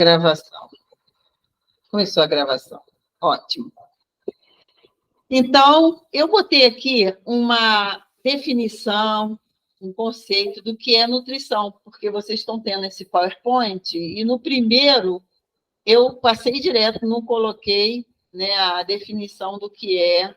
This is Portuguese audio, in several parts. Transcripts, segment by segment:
Gravação. Começou a gravação. Ótimo. Então, eu botei aqui uma definição, um conceito do que é nutrição, porque vocês estão tendo esse PowerPoint, e no primeiro eu passei direto, não coloquei, né, a definição do que é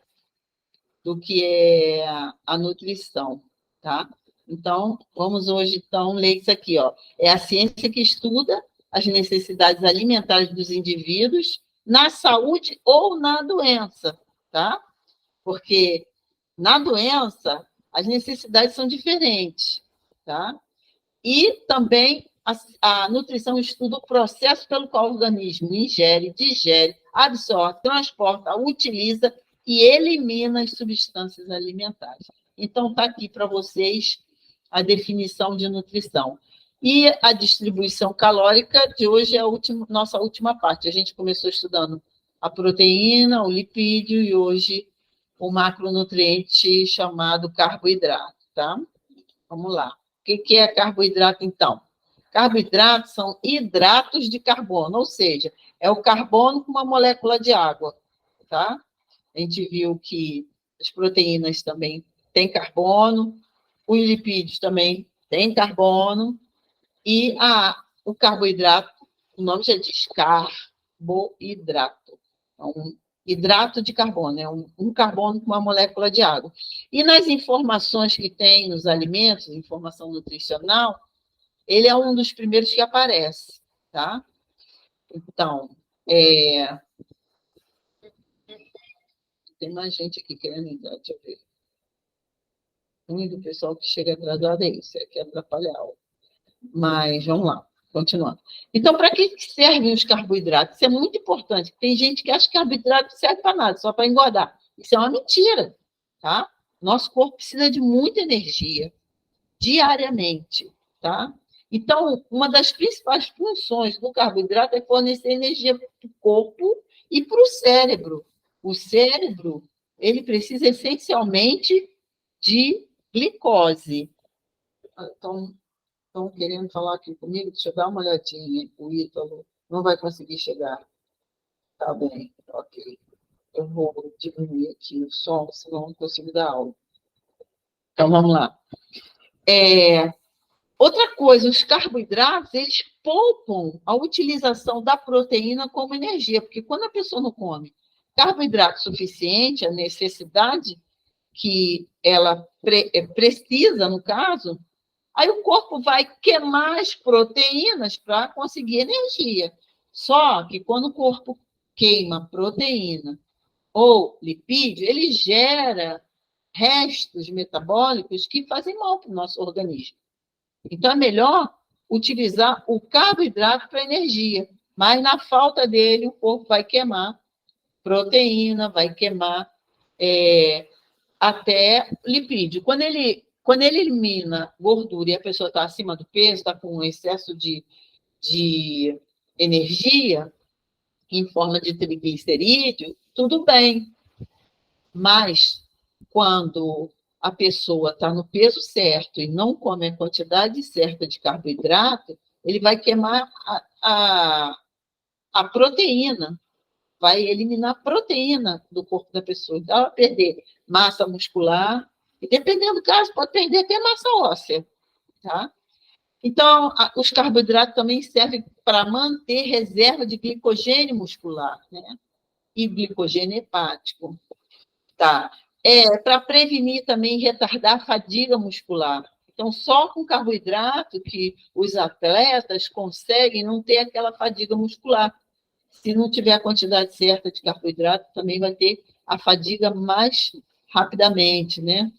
a nutrição, tá? Então, vamos hoje, então, ler isso aqui, ó. É a ciência que estuda as necessidades alimentares dos indivíduos na saúde ou na doença, tá? Porque na doença as necessidades são diferentes, tá? E também a nutrição estuda o processo pelo qual o organismo ingere, digere, absorve, transporta, utiliza e elimina as substâncias alimentares. Então, está aqui para vocês a definição de nutrição. E a distribuição calórica de hoje é a nossa última parte. A gente começou estudando a proteína, o lipídio e hoje o macronutriente chamado carboidrato, tá? Vamos lá. O que é carboidrato, então? Carboidratos são hidratos de carbono, ou seja, é o carbono com uma molécula de água, tá? A gente viu que as proteínas também têm carbono, os lipídios também têm carbono, e o carboidrato, o nome já diz carboidrato. É um hidrato de carbono, é um carbono com uma molécula de água. E nas informações que tem nos alimentos, informação nutricional, ele é um dos primeiros que aparece, tá? Então, tem mais gente aqui querendo entrar, deixa eu ver. Muito pessoal que chega atrasado é isso, é que atrapalhar. Mas, vamos lá, continuando. Então, para que servem os carboidratos? Isso é muito importante. Tem gente que acha que carboidrato não serve para nada, só para engordar. Isso é uma mentira, tá? Nosso corpo precisa de muita energia, diariamente, tá? Então, uma das principais funções do carboidrato é fornecer energia para o corpo e para o cérebro. O cérebro, ele precisa essencialmente de glicose. Então, estão querendo falar aqui comigo? Deixa eu dar uma olhadinha. O Ítalo não vai conseguir chegar. Tá bem, ok. Eu vou diminuir aqui o som, senão não consigo dar aula. Então, vamos lá. Outra coisa, os carboidratos, eles poupam a utilização da proteína como energia, porque quando a pessoa não come carboidrato suficiente, a necessidade que ela precisa, no caso, aí o corpo vai queimar as proteínas para conseguir energia. Só que quando o corpo queima proteína ou lipídio, ele gera restos metabólicos que fazem mal para o nosso organismo. Então, é melhor utilizar o carboidrato para energia, mas na falta dele, o corpo vai queimar proteína, vai queimar até lipídio. Quando ele elimina gordura e a pessoa está acima do peso, está com um excesso de energia em forma de triglicerídeo, tudo bem. Mas quando a pessoa está no peso certo e não come a quantidade certa de carboidrato, ele vai queimar a proteína, vai eliminar a proteína do corpo da pessoa. Então, ela vai perder massa muscular, e dependendo do caso, pode perder até massa óssea, tá? Então, os carboidratos também servem para manter reserva de glicogênio muscular, né? E glicogênio hepático, tá? Para prevenir também e retardar a fadiga muscular. Então, só com carboidrato que os atletas conseguem não ter aquela fadiga muscular. Se não tiver a quantidade certa de carboidrato, também vai ter a fadiga mais rapidamente, né?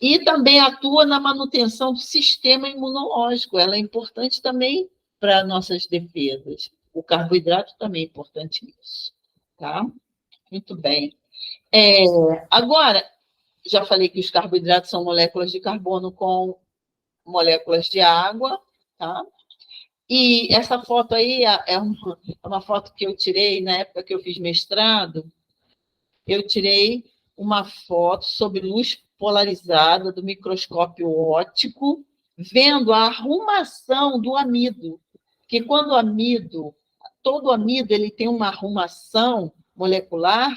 E também atua na manutenção do sistema imunológico. Ela é importante também para nossas defesas. O carboidrato também é importante nisso, tá? Muito bem. Agora, já falei que os carboidratos são moléculas de carbono com moléculas de água, tá? E essa foto aí é uma foto que eu tirei na época que eu fiz mestrado. Eu tirei uma foto sob luz polarizada do microscópio óptico, vendo a arrumação do amido, Porque quando o amido, todo amido, ele tem uma arrumação molecular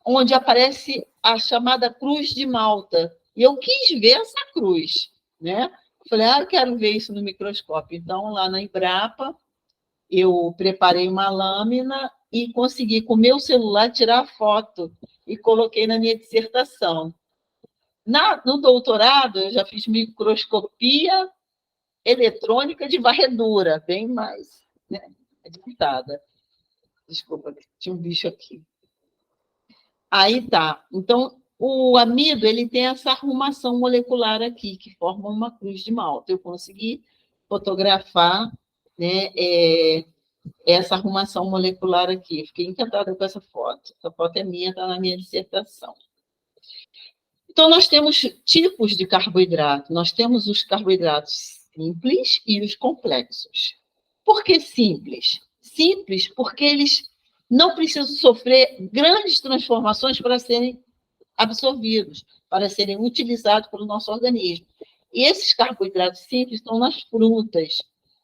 onde aparece a chamada cruz de Malta. E eu quis ver essa cruz, né? Falei, eu quero ver isso no microscópio. Então, lá na Embrapa, eu preparei uma lâmina e consegui, com o meu celular, tirar a foto e coloquei na minha dissertação. No doutorado, eu já fiz microscopia eletrônica de varredura, bem mais, né, adiantada. Desculpa, tinha um bicho aqui. Aí tá. Então, o amido ele tem essa arrumação molecular aqui, que forma uma cruz de Malta. Eu consegui fotografar, né, essa arrumação molecular aqui. Fiquei encantada com essa foto. Essa foto é minha, está na minha dissertação. Então, nós temos tipos de carboidrato. Nós temos os carboidratos simples e os complexos. Por que simples? Simples porque eles não precisam sofrer grandes transformações para serem absorvidos, para serem utilizados pelo nosso organismo. E esses carboidratos simples estão nas frutas,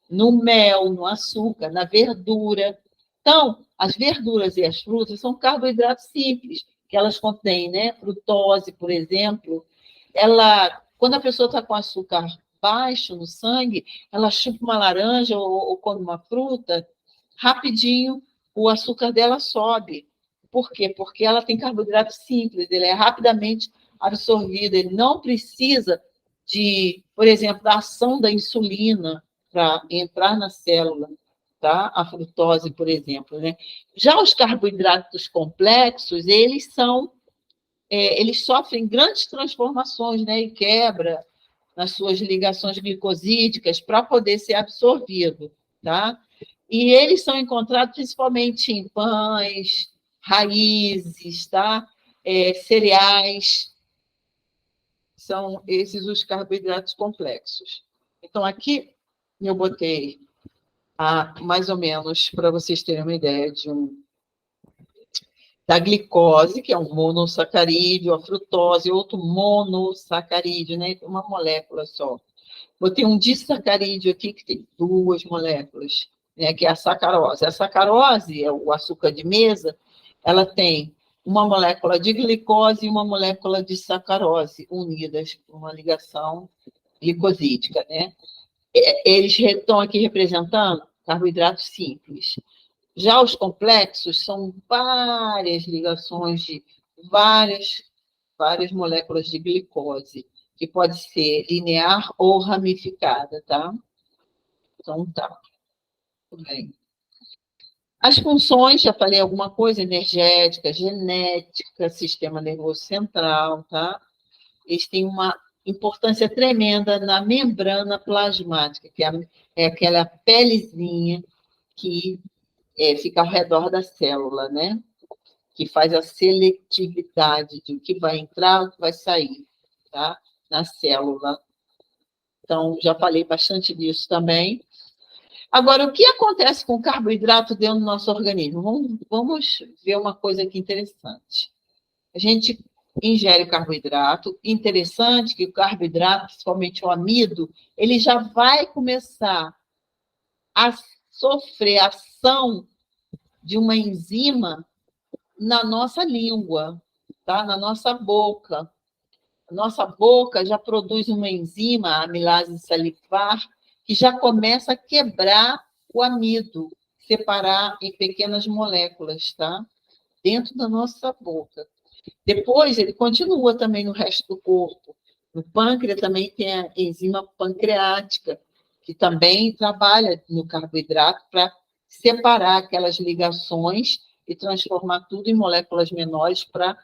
no mel, no açúcar, na verdura. Então, as verduras e as frutas são carboidratos simples, que elas contêm, né? Frutose, por exemplo. Quando a pessoa está com açúcar baixo no sangue, ela chupa uma laranja ou come uma fruta, rapidinho o açúcar dela sobe. Por quê? Porque ela tem carboidrato simples, ele é rapidamente absorvido, ele não precisa por exemplo, da ação da insulina para entrar na célula, tá? A frutose, por exemplo, né? Já os carboidratos complexos, eles sofrem grandes transformações, né? E quebra nas suas ligações glicosídicas para poder ser absorvido, tá? E eles são encontrados principalmente em pães, raízes, tá? Cereais, são esses os carboidratos complexos. Então, aqui eu botei mais ou menos para vocês terem uma ideia da glicose, que é um monossacarídeo, a frutose, outro monossacarídeo, né? Uma molécula só. Botei um disacarídeo aqui, que tem duas moléculas, né? Que é a sacarose. A sacarose, é o açúcar de mesa, ela tem uma molécula de glicose e uma molécula de sacarose unidas por uma ligação glicosídica, né? Eles estão aqui representando carboidratos simples. Já os complexos são várias ligações de várias moléculas de glicose, que pode ser linear ou ramificada, tá? Então, tá. Tudo bem. As funções, já falei alguma coisa, energética, genética, sistema nervoso central, tá? Eles têm uma importância tremenda na membrana plasmática, que é aquela pelezinha que fica ao redor da célula, né? Que faz a seletividade de o que vai entrar, o que vai sair, tá? Na célula. Então, já falei bastante disso também. Agora, o que acontece com o carboidrato dentro do nosso organismo? Vamos ver uma coisa aqui interessante. A gente ingere o carboidrato. Interessante que o carboidrato, principalmente o amido, ele já vai começar a sofrer ação de uma enzima na nossa língua, tá? Na nossa boca. A nossa boca já produz uma enzima, a amilase salivar, que já começa a quebrar o amido, separar em pequenas moléculas, tá? Dentro da nossa boca. Depois, ele continua também no resto do corpo. No pâncreas também tem a enzima pancreática, que também trabalha no carboidrato para separar aquelas ligações e transformar tudo em moléculas menores para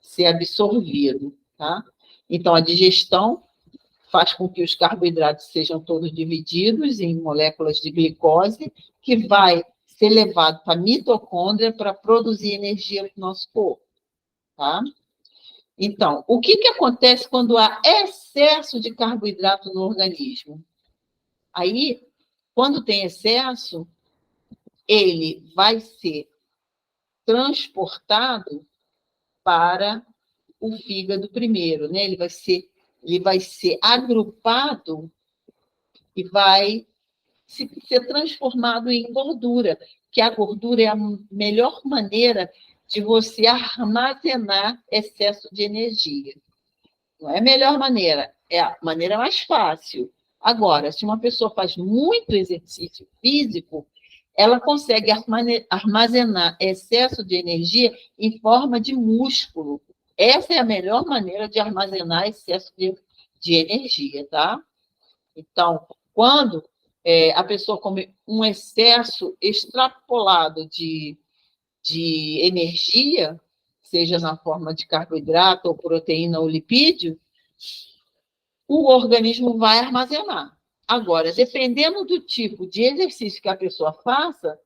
ser absorvido, tá? Então, a digestão faz com que os carboidratos sejam todos divididos em moléculas de glicose, que vai ser levado para a mitocôndria para produzir energia para o nosso corpo, tá? Então, o que acontece quando há excesso de carboidrato no organismo? Aí, quando tem excesso, ele vai ser transportado para o fígado primeiro, né? Ele vai ser agrupado e vai ser transformado em gordura, que a gordura é a melhor maneira de você armazenar excesso de energia. Não é a melhor maneira, é a maneira mais fácil. Agora, se uma pessoa faz muito exercício físico, ela consegue armazenar excesso de energia em forma de músculo. Essa é a melhor maneira de armazenar excesso de energia, tá? Então, quando a pessoa come um excesso extrapolado de energia, seja na forma de carboidrato, ou proteína, ou lipídio, o organismo vai armazenar. Agora, dependendo do tipo de exercício que a pessoa faça,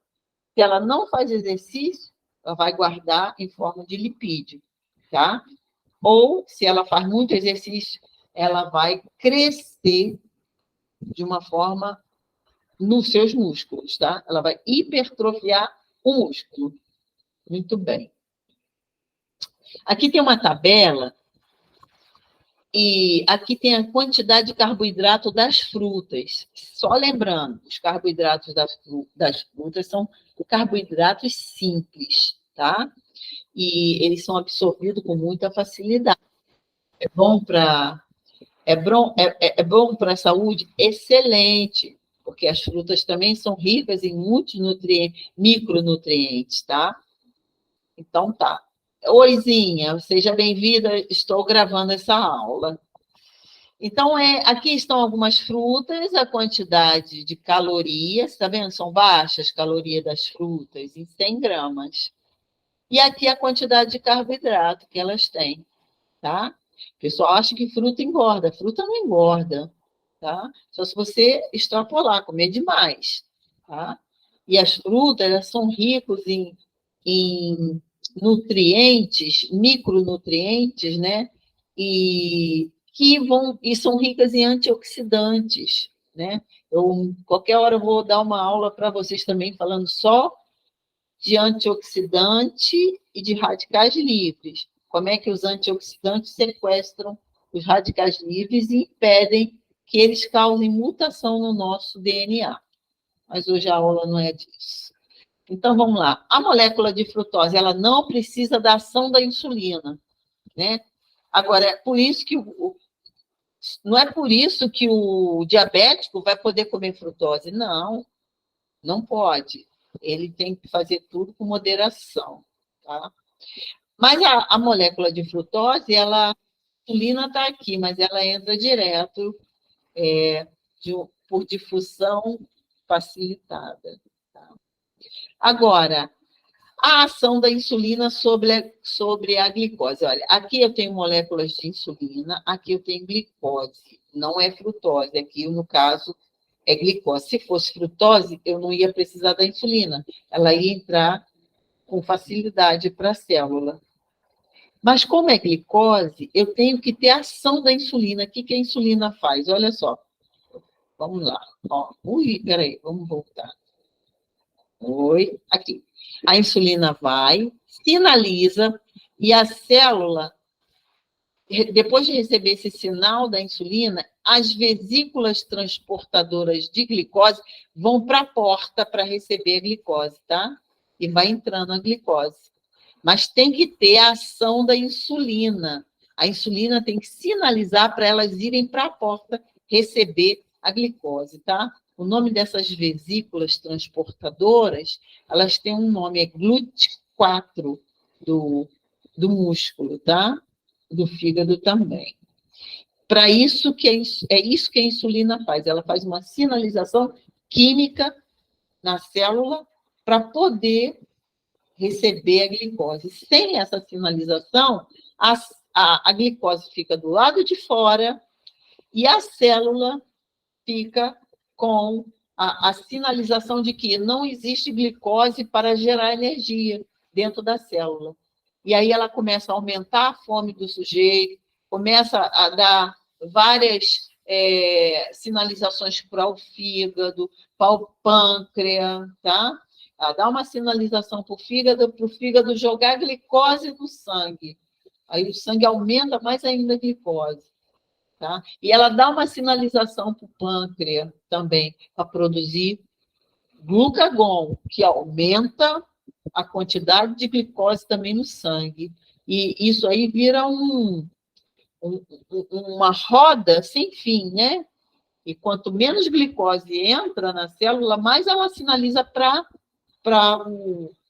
se ela não faz exercício, ela vai guardar em forma de lipídio, tá? Ou, se ela faz muito exercício, ela vai crescer de uma forma nos seus músculos, tá? Ela vai hipertrofiar o músculo. Muito bem. Aqui tem uma tabela e aqui tem a quantidade de carboidrato das frutas. Só lembrando, os carboidratos das frutas são carboidratos simples, tá? E eles são absorvidos com muita facilidade. É bom para bom para a saúde? Excelente, porque as frutas também são ricas em muitos nutrientes, micronutrientes, tá? Então tá. Oizinha, seja bem-vinda, estou gravando essa aula. Então, aqui estão algumas frutas, a quantidade de calorias, tá vendo? São baixas calorias das frutas, em 100 gramas. E aqui a quantidade de carboidrato que elas têm, tá? O pessoal acha que fruta engorda. Fruta não engorda, tá? Só se você extrapolar, comer demais, tá? E as frutas, elas são ricas em nutrientes, micronutrientes, né? E são ricas em antioxidantes, né? Qualquer hora eu vou dar uma aula para vocês também falando só de antioxidante e de radicais livres. Como é que os antioxidantes sequestram os radicais livres e impedem que eles causem mutação no nosso DNA. Mas hoje a aula não é disso. Então, vamos lá. A molécula de frutose, ela não precisa da ação da insulina, né? Agora, é por isso que não é por isso que o diabético vai poder comer frutose. Não, não pode. Ele tem que fazer tudo com moderação, tá? Mas a molécula de frutose, a insulina está aqui, mas ela entra direto por difusão facilitada. Tá? Agora, a ação da insulina sobre a glicose. Olha, aqui eu tenho moléculas de insulina, aqui eu tenho glicose. Não é frutose, aqui no caso é glicose. Se fosse frutose, eu não ia precisar da insulina. Ela ia entrar com facilidade para a célula. Mas como é glicose, eu tenho que ter ação da insulina. O que a insulina faz? Olha só. Vamos lá. Peraí, vamos voltar. Oi, aqui. A insulina vai, sinaliza, e a célula, depois de receber esse sinal da insulina, as vesículas transportadoras de glicose vão para a porta para receber a glicose, tá? E vai entrando a glicose. Mas tem que ter a ação da insulina. A insulina tem que sinalizar para elas irem para a porta receber a glicose, tá? O nome dessas vesículas transportadoras, elas têm um nome, é GLUT4 do músculo, tá? Do fígado também. Para isso é isso que a insulina faz. Ela faz uma sinalização química na célula para poder receber a glicose. Sem essa sinalização, a glicose fica do lado de fora e a célula fica com a sinalização de que não existe glicose para gerar energia dentro da célula. E aí ela começa a aumentar a fome do sujeito, começa a dar várias sinalizações para o fígado, para o pâncreas, tá? Dá uma sinalização para o fígado jogar glicose no sangue. Aí o sangue aumenta mais ainda a glicose. tá? E ela dá uma sinalização para o pâncreas também, para produzir glucagon, que aumenta a quantidade de glicose também no sangue. E isso aí vira uma roda sem fim, né? E quanto menos glicose entra na célula, mais ela sinaliza para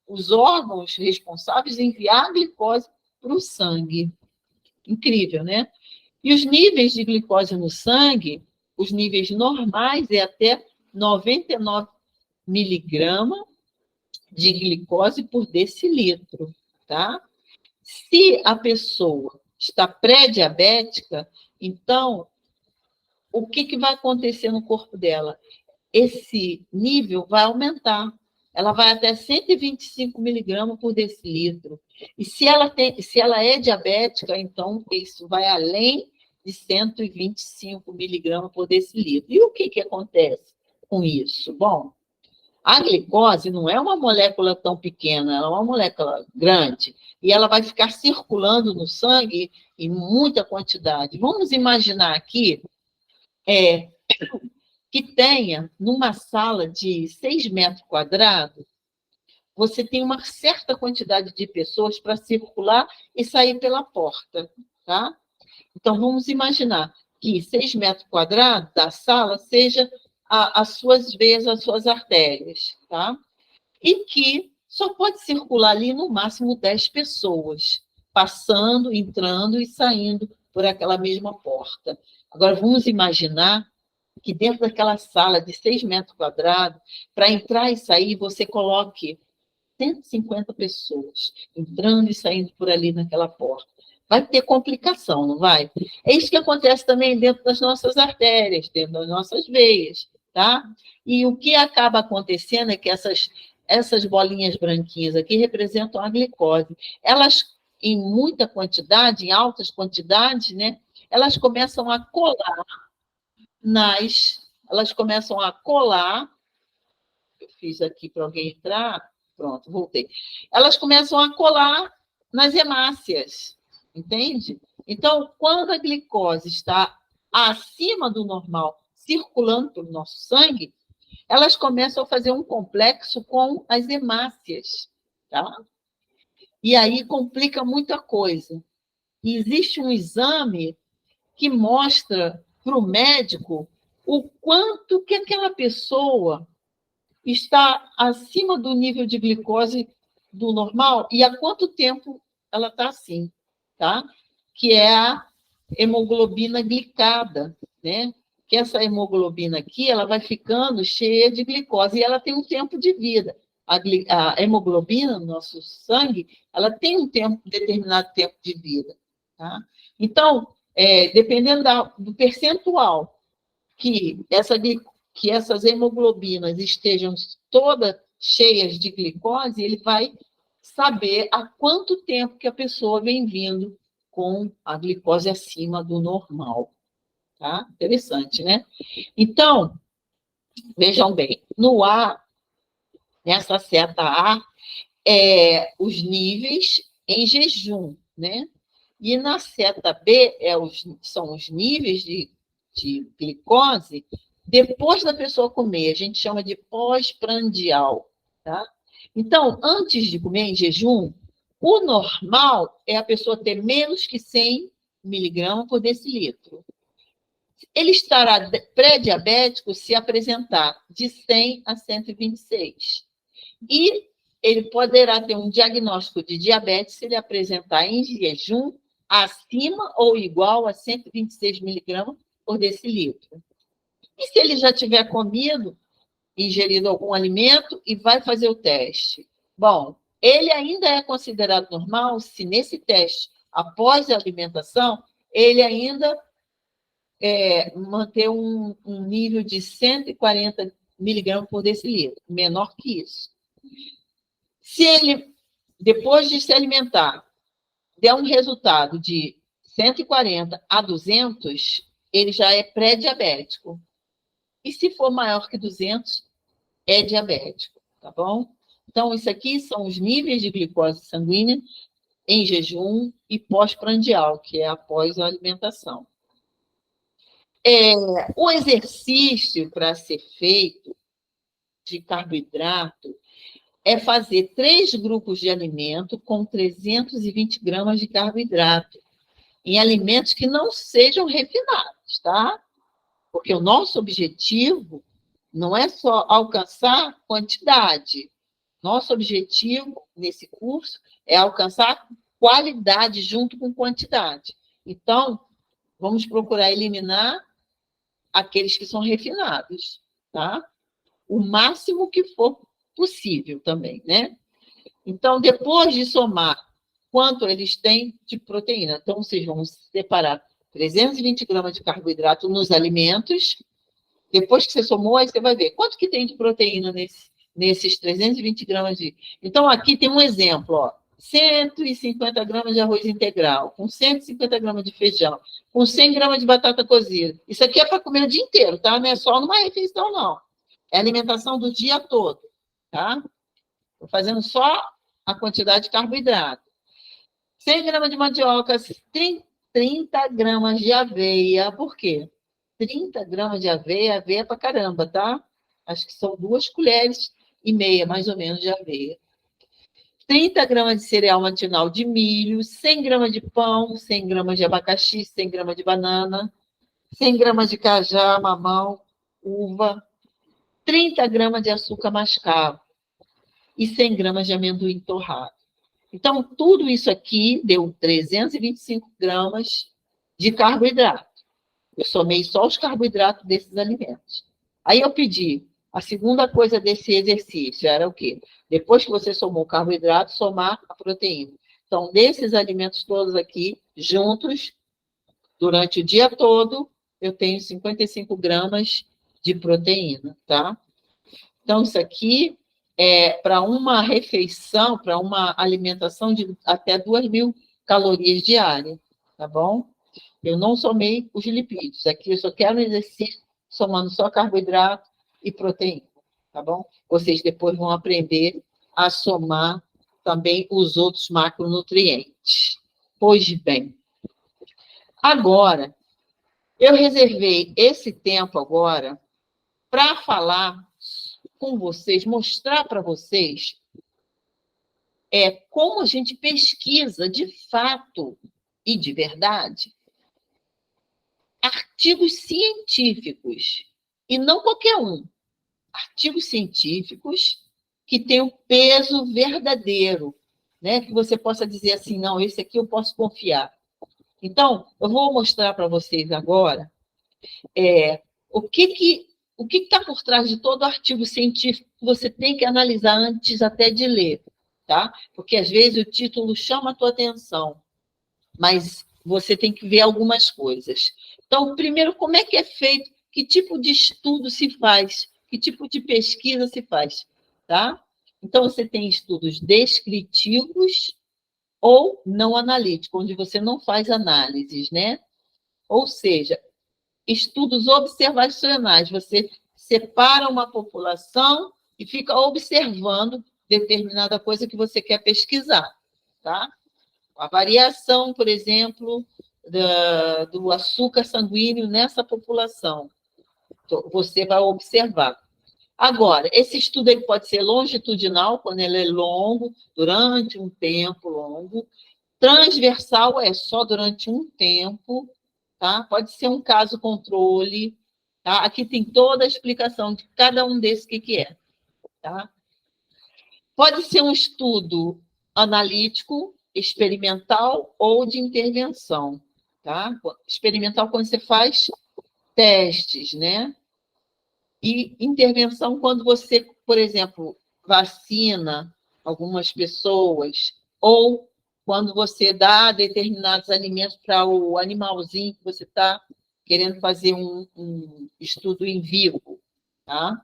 os órgãos responsáveis enviar a glicose para o sangue. Incrível, né? E os níveis de glicose no sangue, os níveis normais é até 99 miligramas de glicose por decilitro, tá? Se a pessoa está pré-diabética, então, o que vai acontecer no corpo dela? Esse nível vai aumentar. Ela vai até 125 miligramas por decilitro. E se ela é diabética, então isso vai além de 125 miligramas por decilitro. E o que acontece com isso? Bom, a glicose não é uma molécula tão pequena, ela é uma molécula grande. E ela vai ficar circulando no sangue em muita quantidade. Vamos imaginar aqui que tenha, numa sala de 6 metros quadrados, você tem uma certa quantidade de pessoas para circular e sair pela porta, tá? Então, vamos imaginar que 6 metros quadrados da sala seja as suas veias, as suas artérias, tá? E que só pode circular ali no máximo 10 pessoas, passando, entrando e saindo por aquela mesma porta. Agora, vamos imaginar que dentro daquela sala de 6 metros quadrados, para entrar e sair, você coloque 150 pessoas entrando e saindo por ali naquela porta. Vai ter complicação, não vai? É isso que acontece também dentro das nossas artérias, dentro das nossas veias, tá? E o que acaba acontecendo é que essas bolinhas branquinhas aqui representam a glicose. Elas, em muita quantidade, em altas quantidades, né? Elas começam a colar elas começam a colar. Eu fiz aqui para alguém entrar. Pronto, voltei. Elas começam a colar nas hemácias, entende? Então, quando a glicose está acima do normal, circulando pelo nosso sangue, elas começam a fazer um complexo com as hemácias, tá? E aí complica muita coisa. E existe um exame que mostra para o médico o quanto que aquela pessoa está acima do nível de glicose do normal e há quanto tempo ela está assim, tá? Que é a hemoglobina glicada, né? Que essa hemoglobina aqui, ela vai ficando cheia de glicose e ela tem um tempo de vida. A hemoglobina no nosso sangue, ela tem um determinado tempo de vida, tá? Então, dependendo do percentual que essas hemoglobinas estejam todas cheias de glicose, ele vai saber há quanto tempo que a pessoa vem vindo com a glicose acima do normal. Tá? Interessante, né? Então, vejam bem, no A, nessa seta A, os níveis em jejum, né? E na seta B são os níveis de glicose depois da pessoa comer. A gente chama de pós-prandial, tá? Então, antes de comer em jejum, o normal é a pessoa ter menos que 100 miligramas por decilitro. Ele estará pré-diabético se apresentar de 100 a 126. E ele poderá ter um diagnóstico de diabetes se ele apresentar em jejum acima ou igual a 126 miligramas por decilitro. E se ele já tiver comido, ingerido algum alimento e vai fazer o teste? Bom, ele ainda é considerado normal se nesse teste, após a alimentação, ele ainda manter um nível de 140 miligramas por decilitro, menor que isso. Se ele, depois de se alimentar, der um resultado de 140 a 200, ele já é pré-diabético. E se for maior que 200, é diabético, tá bom? Então, isso aqui são os níveis de glicose sanguínea em jejum e pós-prandial, que é após a alimentação. O exercício para ser feito de carboidrato é fazer 3 grupos de alimento com 320 gramas de carboidrato, em alimentos que não sejam refinados, tá? Porque o nosso objetivo não é só alcançar quantidade. Nosso objetivo nesse curso é alcançar qualidade junto com quantidade. Então, vamos procurar eliminar aqueles que são refinados, tá? O máximo que for possível também, né? Então, depois de somar quanto eles têm de proteína, então vocês vão separar 320 gramas de carboidrato nos alimentos. Depois que você somou, aí você vai ver quanto que tem de proteína nesses 320 gramas de... Então, aqui tem um exemplo, ó. 150 gramas de arroz integral, com 150 gramas de feijão, com 100 gramas de batata cozida. Isso aqui é para comer o dia inteiro, tá? Não é só numa refeição, não. É alimentação do dia todo, tá? Estou fazendo só a quantidade de carboidrato. 100 gramas de mandioca, 30 gramas de aveia. Por quê? 30 gramas de aveia, aveia pra caramba, tá? Acho que são 2 colheres e meia, mais ou menos, de aveia. 30 gramas de cereal matinal de milho, 100 gramas de pão, 100 gramas de abacaxi, 100 gramas de banana, 100 gramas de cajá, mamão, uva, 30 gramas de açúcar mascavo e 100 gramas de amendoim torrado. Então, tudo isso aqui deu 325 gramas de carboidrato. Eu somei só os carboidratos desses alimentos. Aí eu pedi, a segunda coisa desse exercício era o quê? Depois que você somou o carboidrato, somar a proteína. Então, desses alimentos todos aqui, juntos, durante o dia todo, eu tenho 55 gramas de proteína, tá? Então, isso aqui é para uma refeição, para uma alimentação de até 2.000 calorias diárias, tá bom? Eu não somei os lipídios. Aqui eu só quero um exercício somando só carboidrato e proteína, tá bom? Vocês depois vão aprender a somar também os outros macronutrientes. Pois bem, agora, eu reservei esse tempo agora para falar com vocês, mostrar para vocês como a gente pesquisa de fato e de verdade artigos científicos, e não qualquer um, artigos científicos que tenham peso verdadeiro, né? Que você possa dizer assim, não, esse aqui eu posso confiar. Então, eu vou mostrar para vocês agora o que está por trás de todo artigo científico que você tem que analisar antes até de ler, tá? Porque, às vezes, o título chama a tua atenção, mas você tem que ver algumas coisas. Então, primeiro, como é que é feito? Que tipo de estudo se faz? Que tipo de pesquisa se faz? Tá? Então, você tem estudos descritivos ou não analíticos, onde você não faz análises, né? Ou seja, estudos observacionais. Você separa uma população e fica observando determinada coisa que você quer pesquisar, tá? A variação, por exemplo, do açúcar sanguíneo nessa população. Então, você vai observar. Agora, esse estudo ele pode ser longitudinal, quando ele é longo, durante um tempo longo. Transversal é só durante um tempo, tá? Pode ser um caso controle, tá? Aqui tem toda a explicação de cada um desses que é, tá? Pode ser um estudo analítico, experimental ou de intervenção, tá? Experimental quando você faz testes, né? E intervenção quando você, por exemplo, vacina algumas pessoas ou quando você dá determinados alimentos para o animalzinho que você está querendo fazer um estudo em vivo, tá?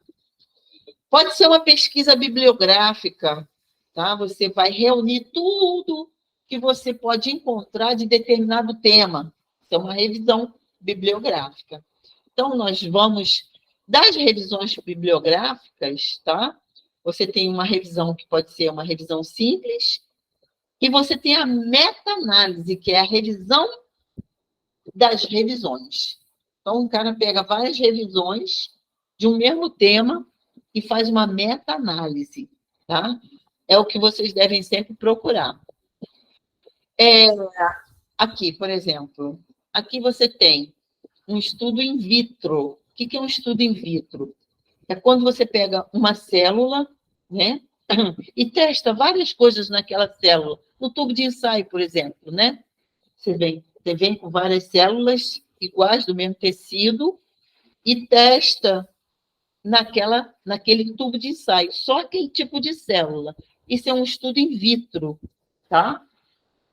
Pode ser uma pesquisa bibliográfica, tá? Você vai reunir tudo que você pode encontrar de determinado tema. Isso é uma revisão bibliográfica. Então, nós vamos das revisões bibliográficas, tá? Você tem uma revisão que pode ser uma revisão simples, e você tem a meta-análise, que é a revisão das revisões. Então, o cara pega várias revisões de um mesmo tema e faz uma meta-análise, tá? É o que vocês devem sempre procurar. Aqui, por exemplo, aqui você tem um estudo in vitro. O que é um estudo in vitro? É quando você pega uma célula, né, e testa várias coisas naquela célula. No tubo de ensaio, por exemplo, né? Você vem com várias células iguais do mesmo tecido e testa naquele tubo de ensaio, só aquele tipo de célula. Isso é um estudo in vitro, tá?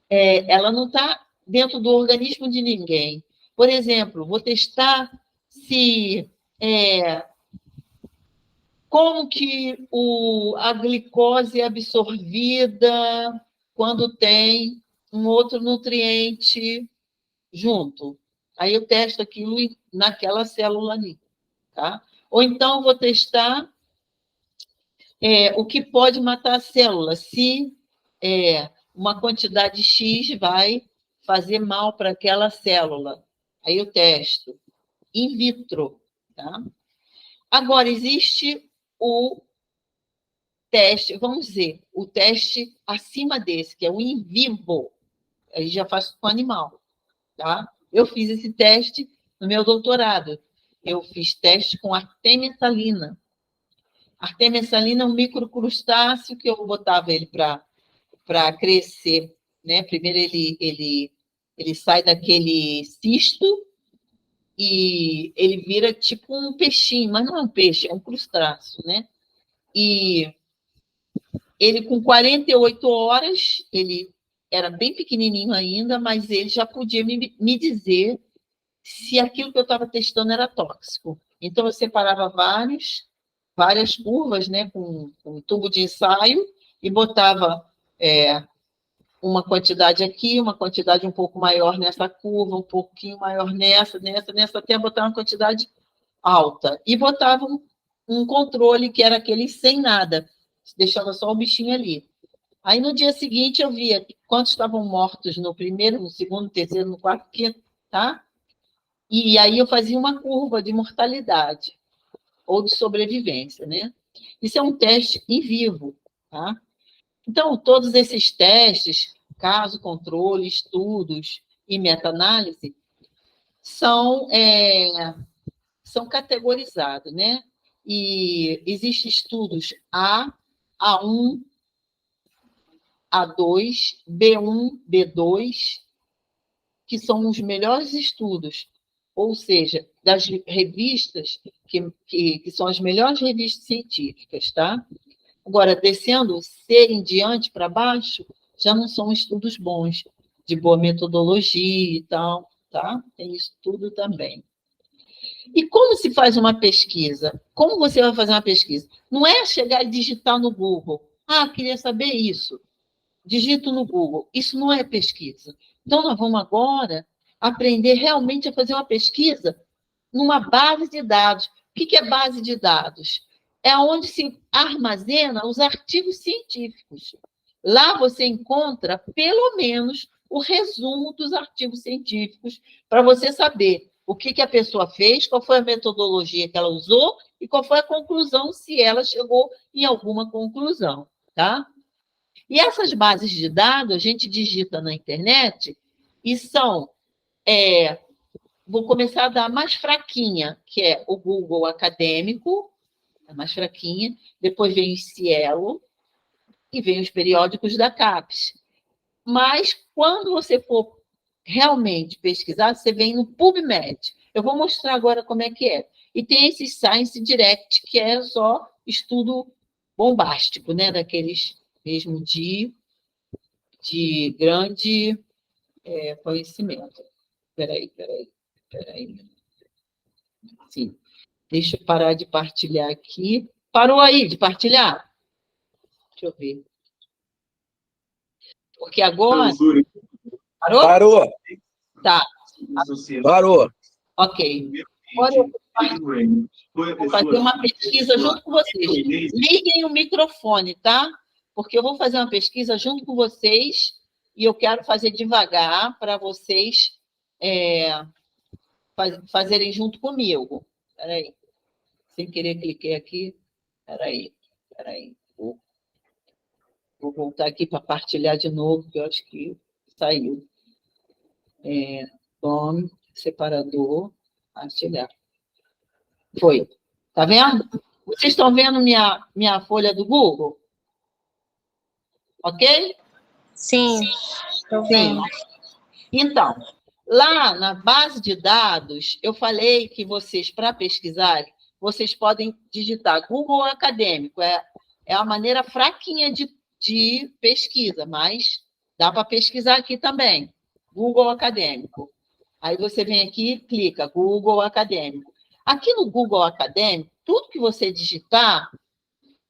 Ela não está dentro do organismo de ninguém. Por exemplo, vou testar se como que a glicose é absorvida quando tem um outro nutriente junto. Aí eu testo aquilo naquela célula ali, tá? Ou então vou testar o que pode matar a célula, se uma quantidade X vai fazer mal para aquela célula. Aí eu testo in vitro, tá? Agora, existe o teste, vamos dizer, o teste acima desse, que é o in vivo. Aí já faz com animal, tá? Eu fiz esse teste no meu doutorado. Eu fiz teste com artemesalina. Artemesalina é um microcrustáceo que eu botava ele para crescer, né? Primeiro ele sai daquele cisto e ele vira tipo um peixinho, mas não é um peixe, é um crustáceo, né? E ele, com 48 horas, ele era bem pequenininho ainda, mas ele já podia me dizer se aquilo que eu estava testando era tóxico. Então, eu separava várias curvas, né, com um tubo de ensaio, e botava uma quantidade aqui, uma quantidade um pouco maior nessa curva, um pouquinho maior nessa, até botar uma quantidade alta. E botava um controle que era aquele sem nada, deixava só o bichinho ali. Aí, no dia seguinte, eu via quantos estavam mortos no primeiro, no segundo, no terceiro, no quarto, quinto, tá? E aí eu fazia uma curva de mortalidade ou de sobrevivência, né? Isso é um teste em vivo, tá? Então, todos esses testes, caso, controle, estudos e meta-análise, são categorizados, né? E existem estudos A1, A2, B1, B2, que são os melhores estudos, ou seja, das revistas que são as melhores revistas científicas, tá? Agora, descendo C em diante para baixo, já não são estudos bons, de boa metodologia e tal, tá? Tem estudo também. E como se faz uma pesquisa? Como você vai fazer uma pesquisa? Não é chegar e digitar no Google. Ah, queria saber isso. Digito no Google. Isso não é pesquisa. Então, nós vamos agora aprender realmente a fazer uma pesquisa numa base de dados. O que é base de dados? É onde se armazena os artigos científicos. Lá você encontra, pelo menos, o resumo dos artigos científicos, para você saber o que a pessoa fez, qual foi a metodologia que ela usou e qual foi a conclusão, se ela chegou em alguma conclusão, tá? E essas bases de dados a gente digita na internet e são vou começar a dar mais fraquinha, que é o Google Acadêmico, a mais fraquinha, depois vem o Cielo e vem os periódicos da CAPES. Mas, quando você for realmente pesquisar, você vem no PubMed. Eu vou mostrar agora como é que é. E tem esse Science Direct, que é só estudo bombástico, né? Daqueles mesmo de grande conhecimento. Peraí. Sim. Deixa eu parar de partilhar aqui. Parou aí de partilhar? Deixa eu ver. Porque agora... Parou? Parou. Tá. Parou. Ok. Agora eu vou fazer uma pesquisa junto com vocês. Liguem o microfone, tá? Porque eu vou fazer uma pesquisa junto com vocês e eu quero fazer devagar para vocês fazerem junto comigo. Espera aí. Sem querer, cliquei aqui. Espera aí. Vou voltar aqui para partilhar de novo, porque eu acho que saiu. Nome, separador, partilhar. Foi. Tá vendo? Vocês estão vendo minha folha do Google? Ok? Sim, estou vendo. Então, lá na base de dados, eu falei que vocês, para pesquisarem, vocês podem digitar Google Acadêmico. É a maneira fraquinha de pesquisa, mas dá para pesquisar aqui também. Google Acadêmico. Aí você vem aqui e clica Google Acadêmico. Aqui no Google Acadêmico, tudo que você digitar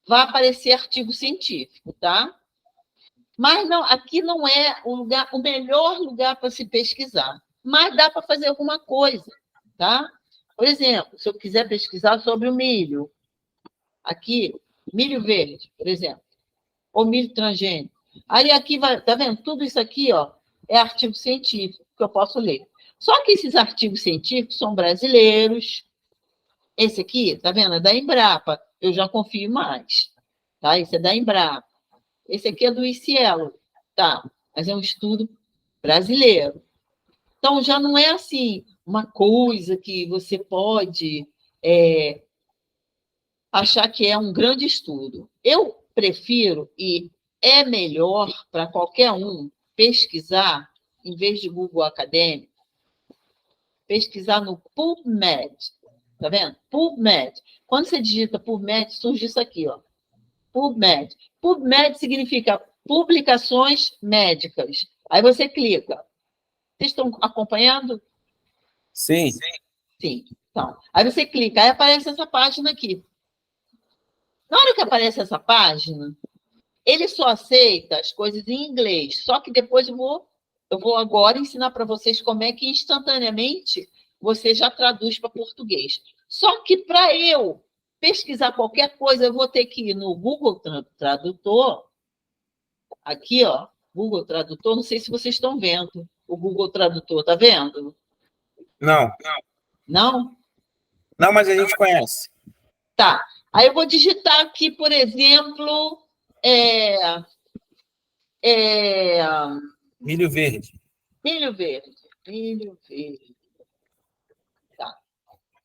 vai aparecer artigo científico, tá? Mas não, aqui não é o melhor lugar para se pesquisar. Mas dá para fazer alguma coisa, tá? Por exemplo, se eu quiser pesquisar sobre o milho, aqui, milho verde, por exemplo, ou milho transgênico. Aí aqui vai, tá vendo? Tudo isso aqui, ó, é artigo científico que eu posso ler. Só que esses artigos científicos são brasileiros. Esse aqui, tá vendo? É da Embrapa. Eu já confio mais, tá? Esse é da Embrapa. Esse aqui é do ICIELO, tá? Mas é um estudo brasileiro. Então, já não é assim uma coisa que você pode achar que é um grande estudo. Eu prefiro, e é melhor para qualquer um, pesquisar, em vez de Google Acadêmico, pesquisar no PubMed. Tá vendo? PubMed. Quando você digita PubMed, surge isso aqui, ó. PubMed. PubMed significa publicações médicas. Aí você clica. Vocês estão acompanhando? Sim. Sim. Então, aí você clica, aí aparece essa página aqui. Na hora que aparece essa página, ele só aceita as coisas em inglês. Só que depois eu vou agora ensinar para vocês como é que instantaneamente você já traduz para português. Só que para eu pesquisar qualquer coisa, eu vou ter que ir no Google Tradutor. Aqui, ó, Google Tradutor. Não sei se vocês estão vendo o Google Tradutor. Tá vendo? Não. Não? Não, mas a gente conhece. Tá. Aí eu vou digitar aqui, por exemplo, Milho verde. milho verde. Milho verde. Tá.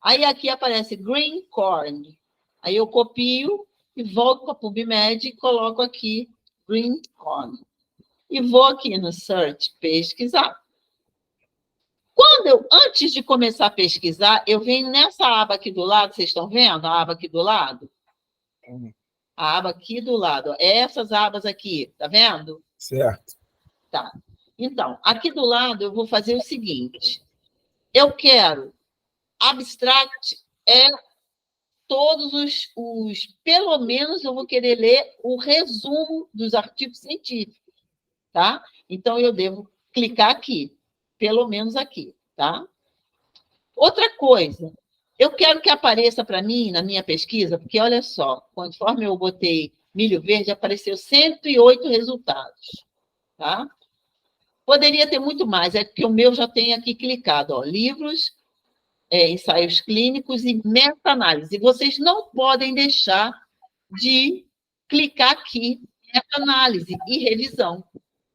Aí aqui aparece green corn. Aí eu copio e volto para a PubMed e coloco aqui green corn. E vou aqui no search pesquisar. Antes de começar a pesquisar, eu venho nessa aba aqui do lado, vocês estão vendo a aba aqui do lado? A aba aqui do lado, essas abas aqui, tá vendo? Certo. Tá. Então, aqui do lado eu vou fazer o seguinte. Eu quero abstract todos pelo menos eu vou querer ler o resumo dos artigos científicos, tá? Então eu devo clicar aqui, pelo menos aqui, tá? Outra coisa, eu quero que apareça para mim, na minha pesquisa, porque, olha só, conforme eu botei milho verde, apareceu 108 resultados, tá? Poderia ter muito mais, é porque o meu já tem aqui clicado, ó, livros, ensaios clínicos e meta-análise. Vocês não podem deixar de clicar aqui, meta-análise e revisão,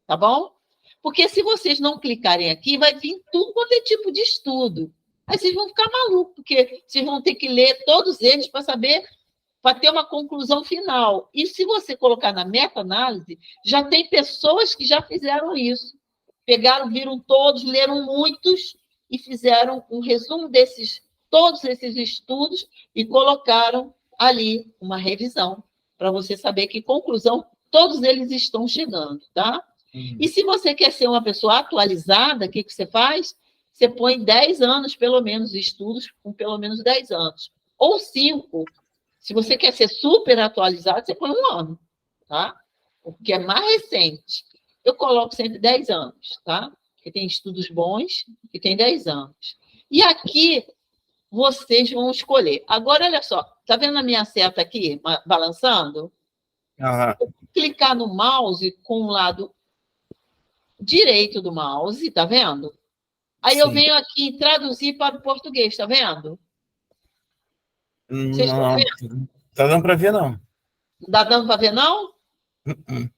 tá bom? Porque se vocês não clicarem aqui, vai vir tudo quanto é tipo de estudo. Aí vocês vão ficar malucos, porque vocês vão ter que ler todos eles para saber, para ter uma conclusão final. E se você colocar na meta-análise, já tem pessoas que já fizeram isso. Pegaram, viram todos, leram muitos e fizeram um resumo todos esses estudos e colocaram ali uma revisão, para você saber que conclusão todos eles estão chegando, tá? E se você quer ser uma pessoa atualizada, o que você faz? Você põe 10 anos, pelo menos, estudos com pelo menos 10 anos. Ou 5. Se você quer ser super atualizado, você põe 1 ano, tá? O que é mais recente. Eu coloco sempre 10 anos, tá? Porque tem estudos bons e tem 10 anos. E aqui, vocês vão escolher. Agora, olha só. Tá vendo a minha seta aqui, balançando? Uhum. Clicar no mouse com o lado direito do mouse, tá vendo? Aí eu Sim. venho aqui traduzir para o português, está vendo? Vocês estão Não, vendo? tá dando para ver, não. Não dá dando para ver, não? Uh-uh.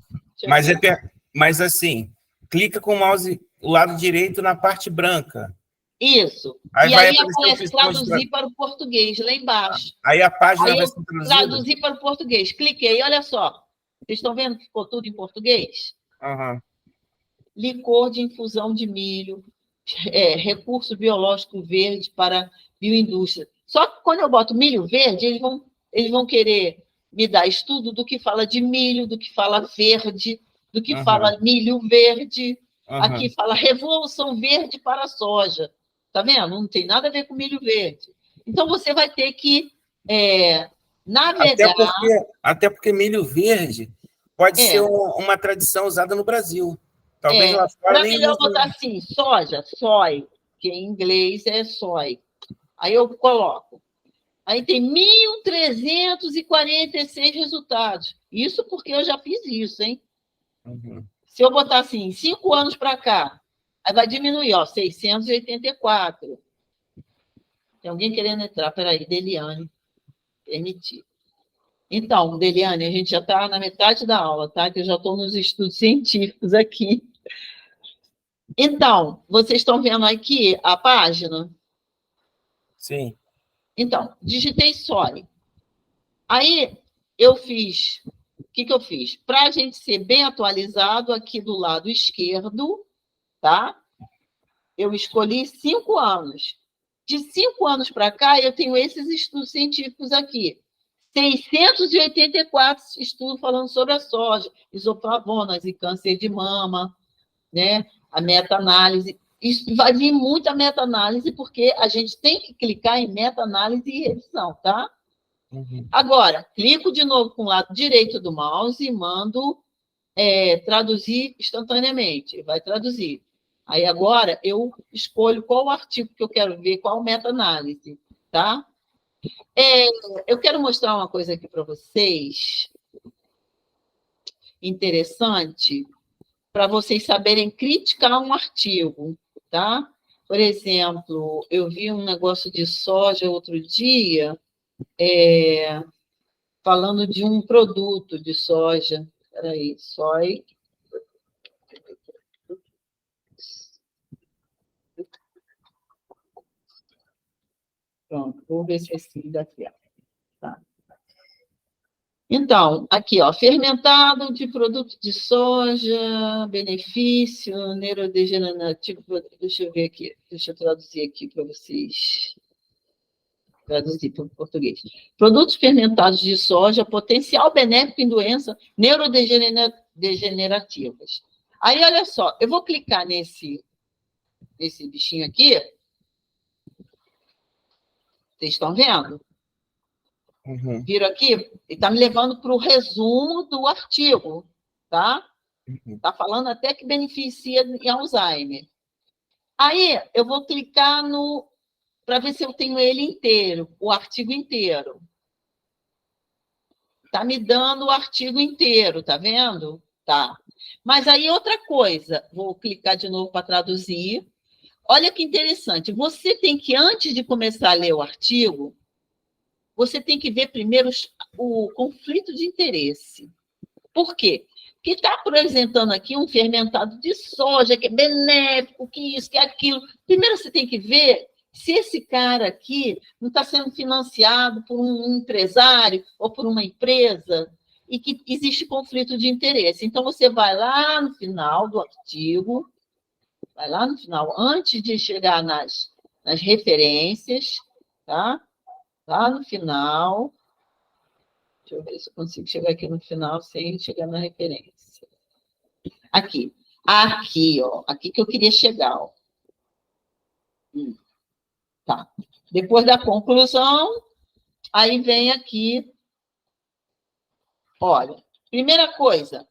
Deixa eu Mas, ver. mas assim, clica com o mouse o lado direito na parte branca. Isso. Aí E vai aí aparecer aparece opções traduzir para o português, lá embaixo. Aí a página Aí vai eu ser traduzida? traduzi para o português. Cliquei, olha só. Vocês estão vendo que ficou tudo em português? Aham. Licor de infusão de milho, recurso biológico verde para bioindústria. Só que quando eu boto milho verde, eles vão querer me dar estudo do que fala de milho, do que fala verde, do que fala milho verde. Aqui fala revolução verde para a soja. Tá vendo? Não tem nada a ver com milho verde. Então, você vai ter que navegar. Até porque milho verde pode ser É. uma tradição usada no Brasil. Talvez lá fora Era nem melhor use. botar assim, soja, soy, que em inglês é soy. Aí eu coloco. Aí tem 1.346 resultados. Isso porque eu já fiz isso, hein? Se eu botar assim, 5 anos para cá, aí vai diminuir, ó, 684. Tem alguém querendo entrar? Peraí, Deliane. Permitir. Então, Deliane, a gente já está na metade da aula, tá? Que eu já estou nos estudos científicos aqui. Então, vocês estão vendo aqui a página? Sim. Então, digitei soy. Aí, eu fiz... O que eu fiz? Para a gente ser bem atualizado, aqui do lado esquerdo, tá? Eu escolhi 5 anos. De 5 anos para cá, eu tenho esses estudos científicos aqui. 684 estudos falando sobre a soja, isoflavonas e câncer de mama, né? A meta-análise. Isso vai vir muita meta-análise, porque a gente tem que clicar em meta-análise e revisão, tá? Agora, clico de novo com o lado direito do mouse e mando traduzir instantaneamente. Vai traduzir. Aí agora eu escolho qual artigo que eu quero ver, qual meta-análise, tá? Eu quero mostrar uma coisa aqui para vocês, interessante, para vocês saberem criticar um artigo, tá? Por exemplo, eu vi um negócio de soja outro dia, falando de um produto de soja. Espera aí, soy. Pronto, vou ver se esse daqui. Tá. Então, aqui, ó, fermentado de produto de soja, benefício neurodegenerativo. Deixa eu ver aqui, deixa eu traduzir aqui para vocês. Traduzir para o português. Produtos fermentados de soja, potencial benéfico em doenças neurodegenerativas. Aí, olha só, eu vou clicar nesse bichinho aqui. Vocês estão vendo? Viram aqui? Ele está me levando para o resumo do artigo, tá? Está falando até que beneficia em Alzheimer. Aí, eu vou clicar para ver se eu tenho ele inteiro, o artigo inteiro. Está me dando o artigo inteiro, tá vendo? Tá. Mas aí, outra coisa, vou clicar de novo para traduzir. Olha que interessante. Você tem que, antes de começar a ler o artigo, você tem que ver primeiro o conflito de interesse. Por quê? Porque está apresentando aqui um fermentado de soja, que é benéfico, que isso, que aquilo. Primeiro você tem que ver se esse cara aqui não está sendo financiado por um empresário ou por uma empresa e que existe conflito de interesse. Então, você vai lá no final do artigo, vai lá no final, antes de chegar nas referências, tá? Lá no final, deixa eu ver se eu consigo chegar aqui no final sem chegar na referência. Aqui, ó, aqui que eu queria chegar, ó. Tá. Depois da conclusão, aí vem aqui, olha, primeira coisa,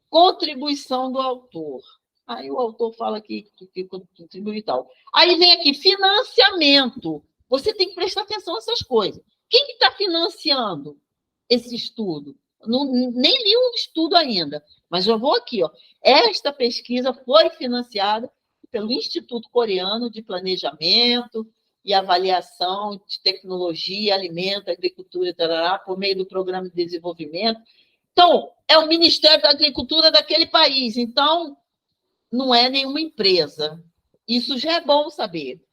contribuição do autor. Aí o autor fala que contribui e tal. Aí vem aqui, financiamento. Você tem que prestar atenção nessas coisas. Quem que está financiando esse estudo? Nem li o estudo ainda, mas já vou aqui, ó. Esta pesquisa foi financiada pelo Instituto Coreano de Planejamento e Avaliação de Tecnologia, Alimento, Agricultura, tarará, por meio do Programa de Desenvolvimento. Então, é o Ministério da Agricultura daquele país. Então, não é nenhuma empresa. Isso já é bom saber.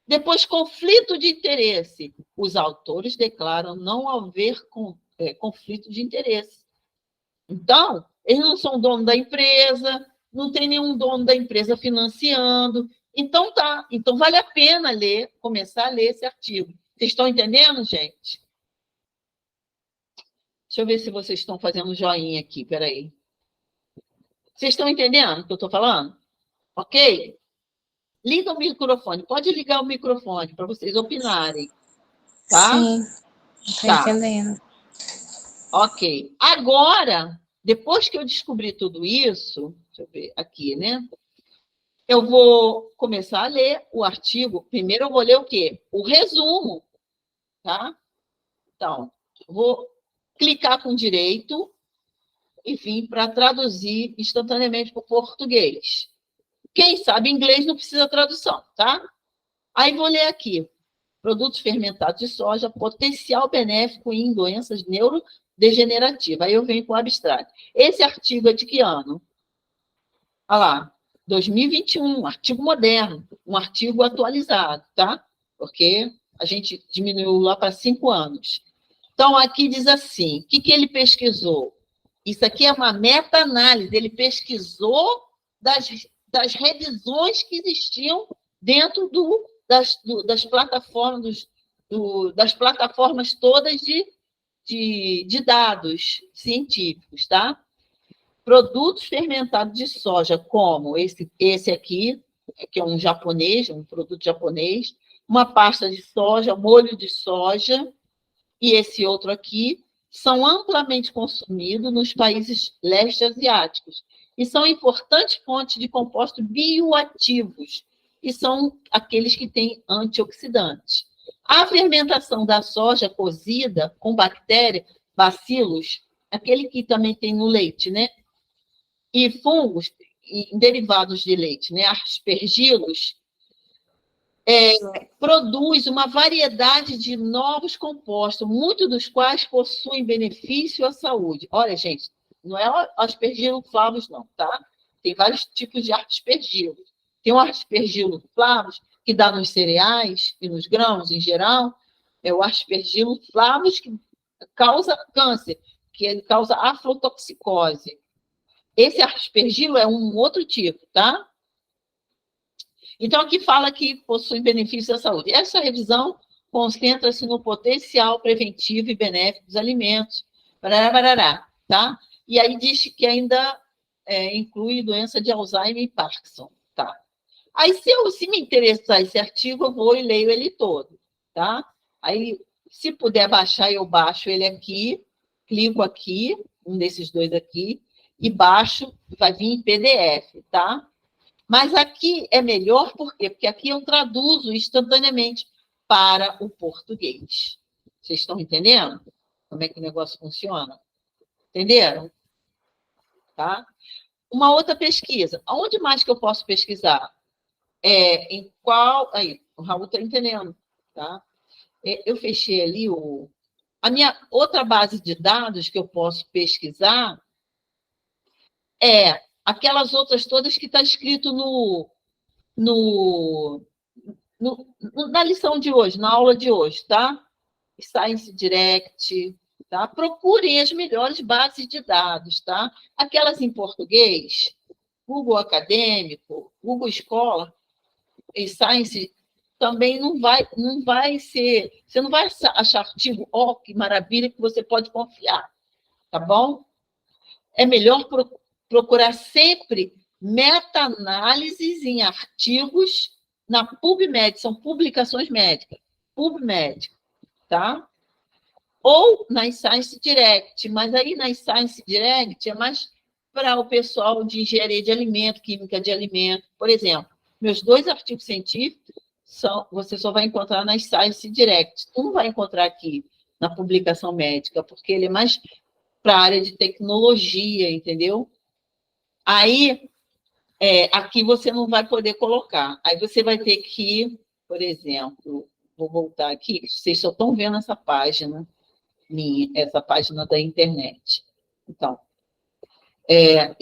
Depois, conflito de interesse. Os autores declaram não haver conflito de interesse. Então, eles não são dono da empresa, não tem nenhum dono da empresa financiando. Então, tá. Então, vale a pena começar a ler esse artigo. Vocês estão entendendo, gente? Deixa eu ver se vocês estão fazendo joinha aqui, peraí. Vocês estão entendendo o que eu estou falando? Ok? Liga o microfone. Pode ligar o microfone para vocês opinarem. Tá? Sim, estou Tá. entendendo. Ok. Agora, depois que eu descobri tudo isso, deixa eu ver aqui, né? Eu vou começar a ler o artigo. Primeiro eu vou ler o quê? O resumo, tá? Então, vou clicar com direito e vir para traduzir instantaneamente para o português. Quem sabe inglês não precisa tradução, tá? Aí vou ler aqui. Produtos fermentados de soja, potencial benéfico em doenças neurodegenerativas. Aí eu venho com o abstrato. Esse artigo é de que ano? Olha lá, 2021, artigo moderno, um artigo atualizado, tá? Porque a gente diminuiu lá para 5 anos. Então, aqui diz assim, o que ele pesquisou? Isso aqui é uma meta-análise, ele pesquisou das revisões que existiam dentro das plataformas, das plataformas todas de dados científicos, tá? Produtos fermentados de soja, como esse aqui, que é um japonês, um produto japonês, uma pasta de soja, molho de soja, e esse outro aqui, são amplamente consumidos nos países leste asiáticos e são importantes fontes de compostos bioativos, e são aqueles que têm antioxidantes. A fermentação da soja cozida com bactéria, bacilos, aquele que também tem no leite, né? E fungos e derivados de leite, né? Aspergilos, produz uma variedade de novos compostos, muitos dos quais possuem benefício à saúde. Olha, gente, não é aspergilo flavus, não, tá? Tem vários tipos de aspergilo. Tem o aspergilo flavus, que dá nos cereais e nos grãos em geral, é o aspergilo flavus, que causa câncer, que ele causa aflotoxicose. Esse aspergilo é um outro tipo, tá? Então, aqui fala que possui benefícios à saúde. Essa revisão concentra-se no potencial preventivo e benéfico dos alimentos, tá? E aí diz que ainda inclui doença de Alzheimer e Parkinson, tá? Aí, se me interessar esse artigo, eu vou e leio ele todo, tá? Aí, se puder baixar, eu baixo ele aqui, clico aqui, um desses dois aqui, e baixo, vai vir em PDF, tá? Mas aqui é melhor, por quê? Porque aqui eu traduzo instantaneamente para o português. Vocês estão entendendo como é que o negócio funciona? Entenderam? Tá? Uma outra pesquisa. Aonde mais que eu posso pesquisar? Em qual... Aí, o Raul está entendendo. Tá? Eu fechei ali a minha outra base de dados que eu posso pesquisar é aquelas outras todas que está escrito na lição de hoje, na aula de hoje, tá? Science Direct, tá? Procurem as melhores bases de dados, tá? Aquelas em português, Google Acadêmico, Google Escola e Science também não vai ser, você não vai achar artigo, que maravilha, que você pode confiar, tá bom? É melhor procurar sempre meta-análises em artigos na PubMed, são publicações médicas, PubMed, tá? Ou na Science Direct, mas aí na Science Direct é mais para o pessoal de engenharia de alimento, química de alimento, por exemplo. Meus 2 artigos científicos você só vai encontrar na Science Direct, tu não vai encontrar aqui na publicação médica, porque ele é mais para a área de tecnologia, entendeu? Aí, aqui você não vai poder colocar. Aí você vai ter que, por exemplo, vou voltar aqui, vocês só estão vendo essa página minha, essa página da internet. Então,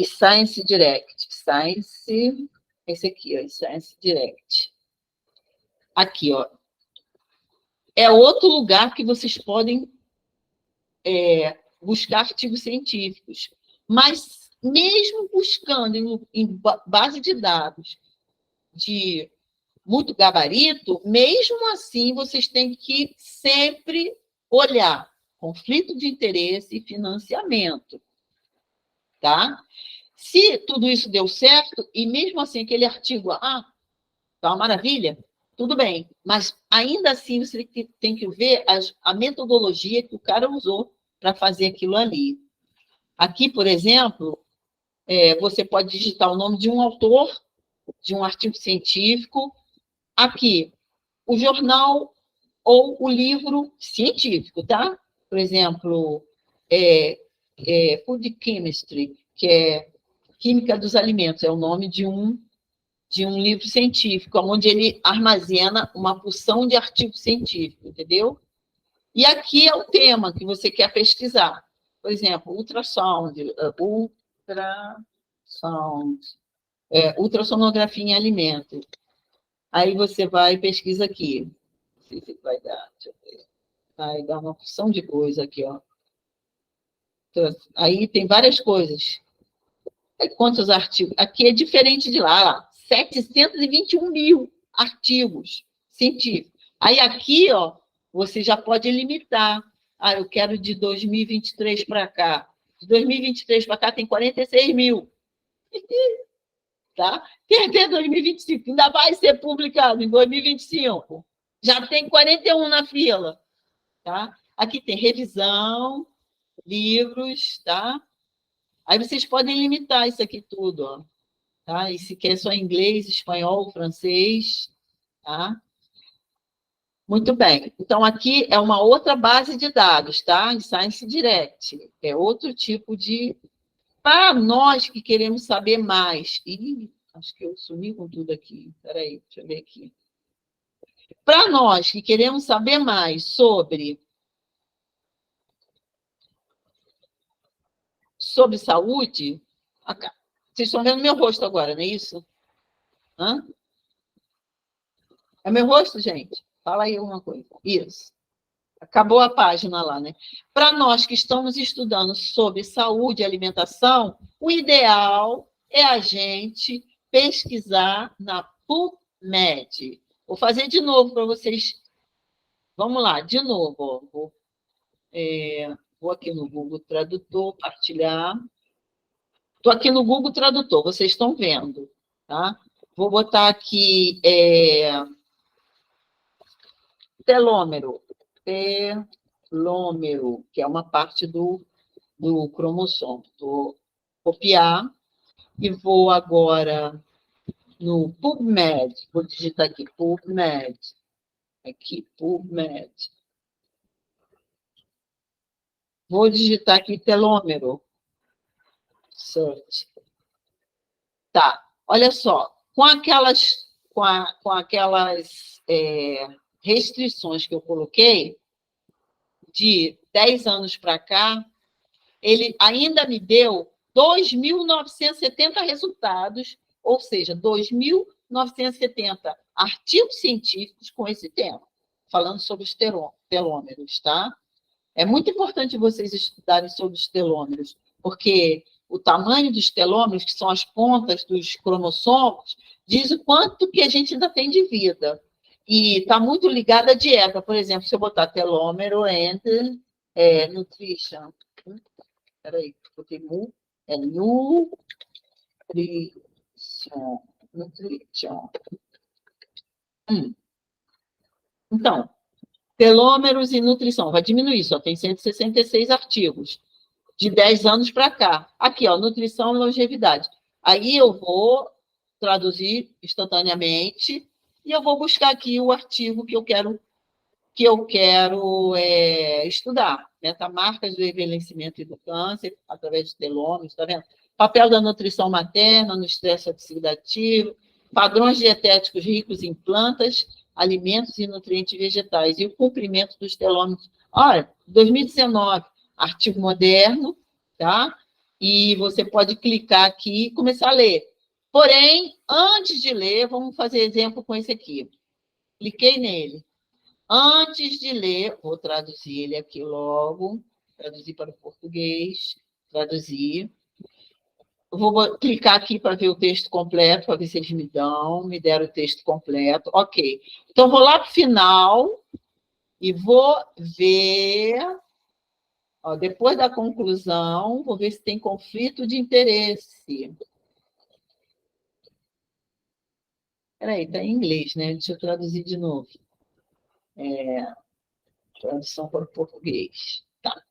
Science Direct. Esse aqui, ó, Science Direct. Aqui, ó. É outro lugar que vocês podem buscar artigos científicos. Mas, mesmo buscando em base de dados de muito gabarito, mesmo assim, vocês têm que sempre olhar conflito de interesse e financiamento, tá? Se tudo isso deu certo, e mesmo assim aquele artigo, tá uma maravilha, tudo bem, mas ainda assim você tem que ver a metodologia que o cara usou para fazer aquilo ali. Aqui, por exemplo, você pode digitar o nome de um autor, de um artigo científico, aqui, o jornal ou o livro científico, tá? Por exemplo, Food Chemistry, que é Química dos Alimentos, é o nome de um livro científico, onde ele armazena uma porção de artigo científico, entendeu? E aqui é o tema que você quer pesquisar. Por exemplo, ultrassonografia em alimentos. Aí você vai e pesquisa aqui. Não sei se vai dar, deixa eu ver. Vai dar uma porção de coisa aqui, ó. Aí tem várias coisas. Aí, quantos artigos? Aqui é diferente de lá, 721 mil artigos científicos. Aí aqui, ó, você já pode limitar. Eu quero de 2023 para cá. De 2023 para cá tem 46 mil. Tá? Tem até 2025. Ainda vai ser publicado em 2025. Já tem 41 na fila. Tá? Aqui tem revisão, livros, tá? Aí vocês podem limitar isso aqui tudo, ó. Tá? E se quer só inglês, espanhol, francês, tá? Muito bem. Então, aqui é uma outra base de dados, tá? Em Science Direct. É outro tipo de... Para nós que queremos saber mais... acho que eu sumi com tudo aqui. Espera aí, deixa eu ver aqui. Para nós que queremos saber mais sobre saúde... Vocês estão vendo meu rosto agora, não é isso? Hã? É meu rosto, gente? Fala aí alguma coisa. Isso. Acabou a página lá, né? Para nós que estamos estudando sobre saúde e alimentação, o ideal é a gente pesquisar na PubMed. Vou fazer de novo para vocês. Vamos lá, de novo. Ó. Vou aqui no Google Tradutor, partilhar. Estou aqui no Google Tradutor, vocês estão vendo, tá? Vou botar aqui telômero, que é uma parte do cromossomo. Vou copiar e vou agora no PubMed. Vou digitar aqui PubMed. Aqui, PubMed. Vou digitar aqui telômero. Search. Tá. Olha só. Com aquelas restrições que eu coloquei, de 10 anos para cá, ele ainda me deu 2.970 resultados, ou seja, 2.970 artigos científicos com esse tema, falando sobre os telômeros, tá? É muito importante vocês estudarem sobre os telômeros, porque o tamanho dos telômeros, que são as pontas dos cromossomos, diz o quanto que a gente ainda tem de vida. E está muito ligado à dieta. Por exemplo, se eu botar telômero and nutrition. Espera aí, botei nutrition. Então, telômeros e nutrição. Vai diminuir, só tem 166 artigos. De 10 anos para cá. Aqui, ó, nutrição e longevidade. Aí eu vou traduzir instantaneamente e eu vou buscar aqui o artigo que eu quero estudar. Metamarcas do envelhecimento e do câncer, através de telômeros, tá vendo? papel da nutrição materna no estresse oxidativo, padrões dietéticos ricos em plantas, alimentos e nutrientes vegetais, e o cumprimento dos telômeros. Olha, 2019, artigo moderno, tá? E você pode clicar aqui e começar a ler. Porém, antes de ler, vamos fazer exemplo com esse aqui. Cliquei nele. Antes de ler, vou traduzir ele aqui logo, traduzir para o português, traduzir. Eu vou clicar aqui para ver o texto completo, para ver se eles me deram o texto completo. Ok. Então, vou lá para o final e vou ver, ó, depois da conclusão, vou ver se tem conflito de interesse. Espera aí, está em inglês, né? Deixa eu traduzir de novo. Tradução para o português. Tá.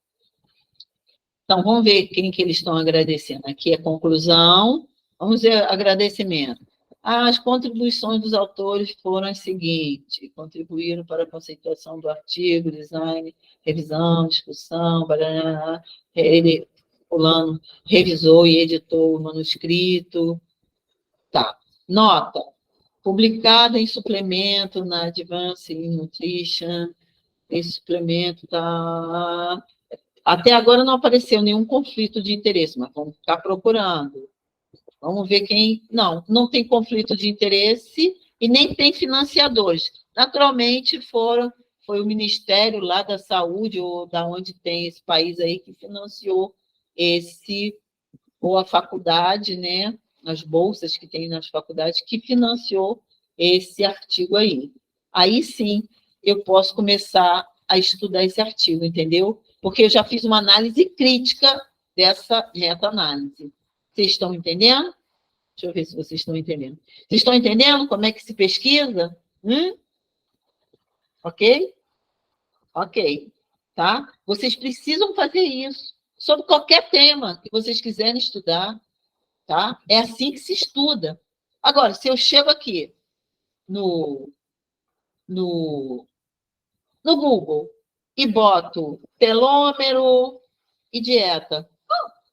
Então, vamos ver quem que eles estão agradecendo. Aqui é conclusão. Vamos ver agradecimento. As contribuições dos autores foram as seguintes: contribuíram para a conceituação do artigo, design, revisão, discussão, barará, ele, fulano, revisou e editou o manuscrito. Tá. Nota. Publicada em suplemento na Advanced Nutrition, esse suplemento tá... Até agora não apareceu nenhum conflito de interesse, mas vamos ficar procurando. Vamos ver quem... Não tem conflito de interesse e nem tem financiadores. Naturalmente, foi o Ministério lá da Saúde, ou da onde tem esse país aí, que financiou ou a faculdade, né? As bolsas que tem nas faculdades, que financiou esse artigo aí. Aí sim, eu posso começar a estudar esse artigo, entendeu? Porque eu já fiz uma análise crítica dessa meta-análise. Vocês estão entendendo? Deixa eu ver se vocês estão entendendo. Vocês estão entendendo como é que se pesquisa? Ok? Ok. Tá? Vocês precisam fazer isso. Sobre qualquer tema que vocês quiserem estudar. Tá? É assim que se estuda. Agora, se eu chego aqui no Google e boto telômero e dieta,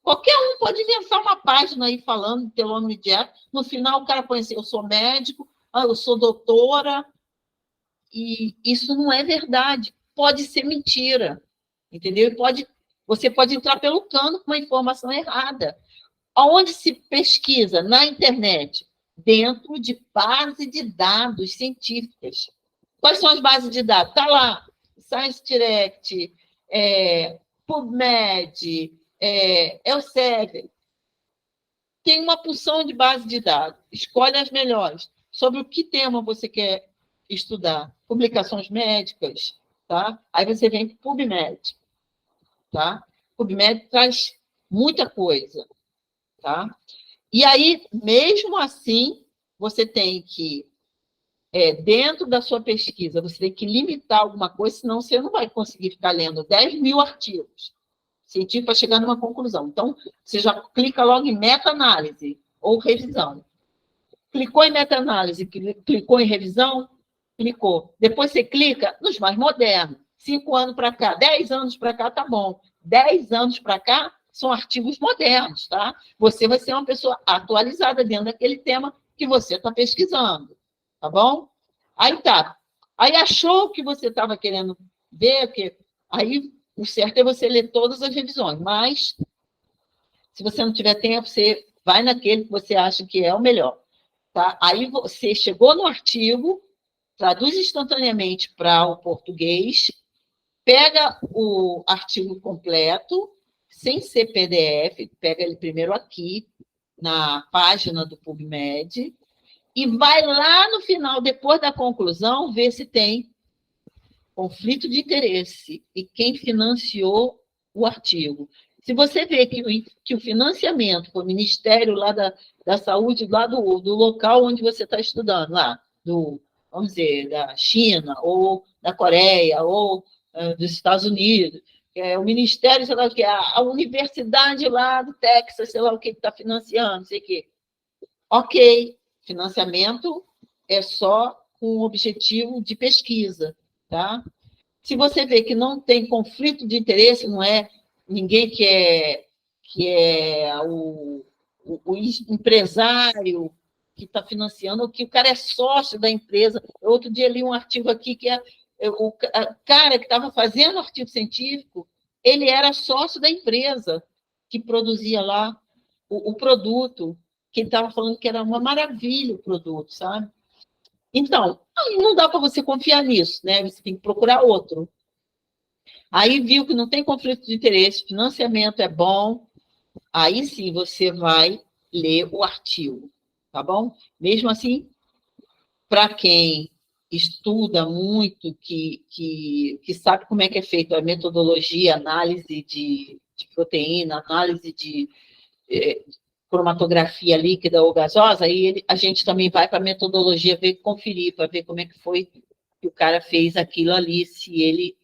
qualquer um pode inventar uma página aí falando de telômero e dieta. No final, o cara põe assim: eu sou médico, eu sou doutora, e isso não é verdade. Pode ser mentira, entendeu? Você pode entrar pelo cano com uma informação errada. Aonde se pesquisa? Na internet, dentro de base de dados científicas. Quais são as bases de dados? Está lá, Science Direct, PubMed, Elsevier. Tem uma porção de base de dados. Escolhe as melhores. Sobre o que tema você quer estudar? Publicações médicas, tá? Aí você vem para o PubMed, tá? PubMed traz muita coisa. Tá? E aí, mesmo assim, você tem que, dentro da sua pesquisa, você tem que limitar alguma coisa, senão você não vai conseguir ficar lendo 10 mil artigos científicos para chegar numa conclusão. Então, você já clica logo em meta-análise ou revisão. Clicou em meta-análise, clicou em revisão, clicou. Depois você clica nos mais modernos. 5 anos para cá, 10 anos para cá, tá bom. 10 anos para cá, são artigos modernos, tá? Você vai ser uma pessoa atualizada dentro daquele tema que você está pesquisando, tá bom? Aí tá. Aí achou que você estava querendo ver, que aí o certo é você ler todas as revisões, mas se você não tiver tempo, você vai naquele que você acha que é o melhor, tá? Aí você chegou no artigo, traduz instantaneamente para o português, pega o artigo completo, sem ser PDF, pega ele primeiro aqui, na página do PubMed, e vai lá no final, depois da conclusão, ver se tem conflito de interesse e quem financiou o artigo. Se você vê que o financiamento foi o Ministério lá da Saúde, lá do local onde você está estudando, lá, vamos dizer, da China, ou da Coreia, ou dos Estados Unidos, o Ministério, sei lá o que, a universidade lá do Texas, sei lá o que está financiando, sei o quê. Ok, financiamento é só com o objetivo de pesquisa, tá? Se você vê que não tem conflito de interesse, não é ninguém que é o empresário que está financiando, ou que o cara é sócio da empresa. Outro dia li um artigo aqui que o cara que estava fazendo artigo científico, ele era sócio da empresa que produzia lá o produto, que ele estava falando que era uma maravilha o produto, sabe? Então, aí não dá para você confiar nisso, né? Você tem que procurar outro. Aí viu que não tem conflito de interesse, financiamento é bom, aí sim você vai ler o artigo, tá bom? Mesmo assim, para quem estuda muito, que sabe como é que é feita a metodologia, análise de proteína, análise de cromatografia líquida ou gasosa, aí a gente também vai para a metodologia ver, conferir, para ver como é que foi que o cara fez aquilo ali, se ele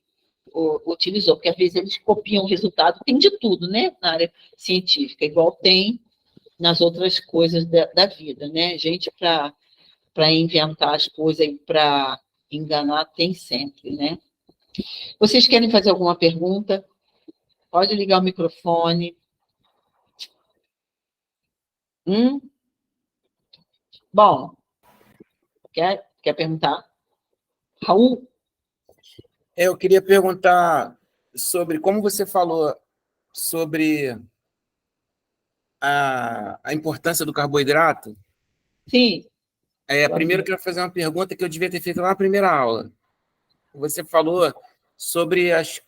utilizou, porque às vezes eles copiam o resultado, tem de tudo, né, na área científica, igual tem nas outras coisas da vida, né? Gente para inventar as coisas e para enganar tem sempre, né? Vocês querem fazer alguma pergunta? Pode ligar o microfone. Bom, quer perguntar? Raul? Eu queria perguntar sobre como você falou sobre a importância do carboidrato. Sim. Primeiro, eu quero fazer uma pergunta que eu devia ter feito lá na primeira aula. Você falou sobre as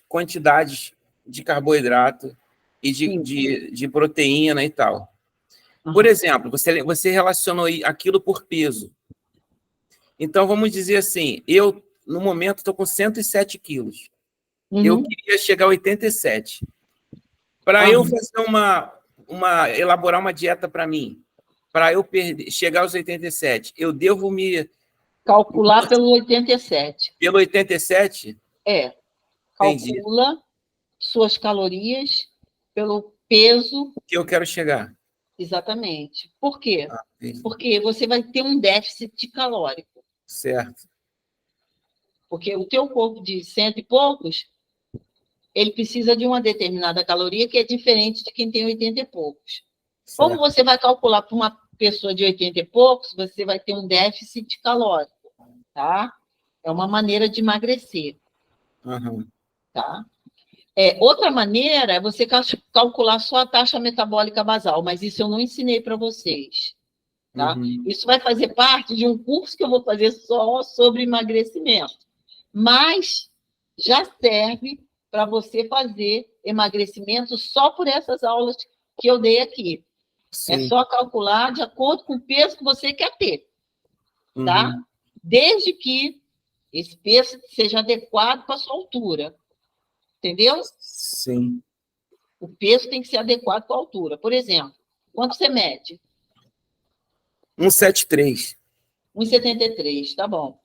quantidades de carboidrato e de proteína e tal. Por exemplo, você relacionou aquilo por peso. Então, vamos dizer assim, eu, no momento, estou com 107 quilos. Eu queria chegar a 87. Para eu fazer elaborar uma dieta para mim, para eu chegar aos 87, eu devo me... Calcular pelo 87. Pelo 87? Calcula Entendi. Suas calorias pelo peso... Que eu quero chegar. Exatamente. Por quê? Porque você vai ter um déficit calórico. Certo. Porque o teu corpo de 100 e poucos, ele precisa de uma determinada caloria que é diferente de quem tem 80 e poucos. Certo. Como você vai calcular para uma pessoa de 80 e poucos, você vai ter um déficit calórico, tá? É uma maneira de emagrecer. Tá? Outra maneira é você calcular só a taxa metabólica basal, mas isso eu não ensinei para vocês. Tá? Isso vai fazer parte de um curso que eu vou fazer só sobre emagrecimento. Mas já serve para você fazer emagrecimento só por essas aulas que eu dei aqui. Sim. É só calcular de acordo com o peso que você quer ter. Tá? Desde que esse peso seja adequado para a sua altura. Entendeu? Sim. O peso tem que ser adequado com a altura. Por exemplo, quanto você mede? 1,73. 1,73, tá bom.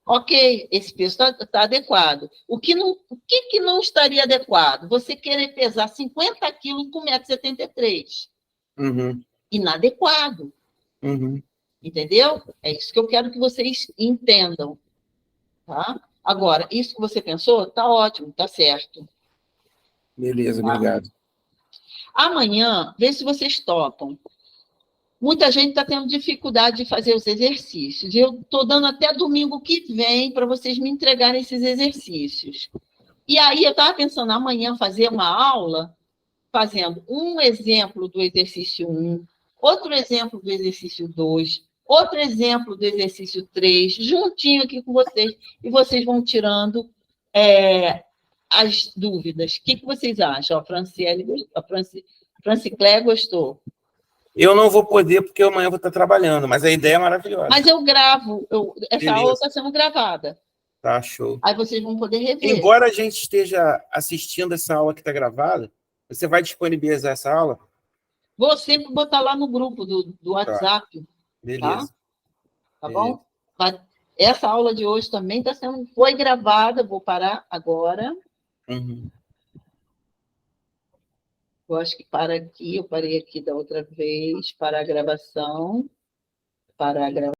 Ok, esse peso está adequado. O que não estaria adequado? Você querer pesar 50 quilos com 1,73 m. Inadequado. Entendeu? É isso que eu quero que vocês entendam. Tá? Agora, isso que você pensou, está ótimo, está certo. Beleza, obrigado. Amanhã, vê se vocês topam. Muita gente está tendo dificuldade de fazer os exercícios. Eu estou dando até domingo que vem para vocês me entregarem esses exercícios. E aí eu estava pensando amanhã fazer uma aula fazendo um exemplo do exercício 1, outro exemplo do exercício 2, outro exemplo do exercício 3, juntinho aqui com vocês, e vocês vão tirando as dúvidas. O que vocês acham? A Francicléia gostou. Eu não vou poder, porque amanhã eu vou estar trabalhando, mas a ideia é maravilhosa. Mas eu gravo, essa aula está sendo gravada. Tá, show. Aí vocês vão poder rever. Embora a gente esteja assistindo essa aula que está gravada, você vai disponibilizar essa aula? Vou sempre botar lá no grupo do WhatsApp. Beleza. Tá bom? Essa aula de hoje também foi gravada, vou parar agora. Eu acho que para aqui, eu parei aqui da outra vez, para a gravação.